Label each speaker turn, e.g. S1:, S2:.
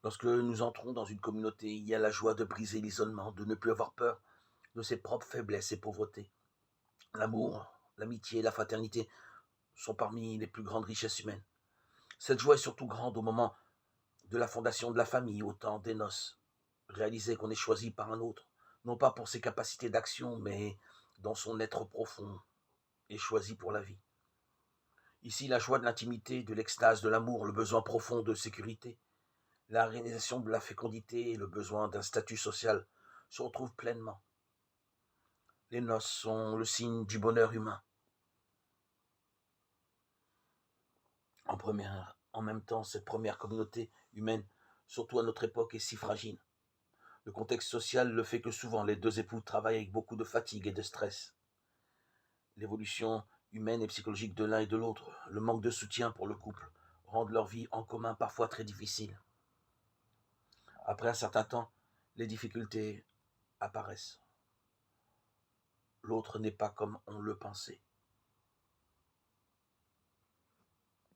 S1: Lorsque nous entrons dans une communauté, il y a la joie de briser l'isolement, de ne plus avoir peur de ses propres faiblesses et pauvretés. L'amour, l'amitié, la fraternité sont parmi les plus grandes richesses humaines. Cette joie est surtout grande au moment de la fondation de la famille, au temps des noces. Réaliser qu'on est choisi par un autre, non pas pour ses capacités d'action, mais dans son être profond et choisi pour la vie. Ici, la joie de l'intimité, de l'extase, de l'amour, le besoin profond de sécurité, la réalisation de la fécondité et le besoin d'un statut social se retrouvent pleinement. Les noces sont le signe du bonheur humain. En même temps, cette première communauté humaine, surtout à notre époque, est si fragile. Le contexte social le fait que souvent les deux époux travaillent avec beaucoup de fatigue et de stress. L'évolution humaine et psychologique de l'un et de l'autre, le manque de soutien pour le couple, rendent leur vie en commun parfois très difficile. Après un certain temps, les difficultés apparaissent. L'autre n'est pas comme on le pensait.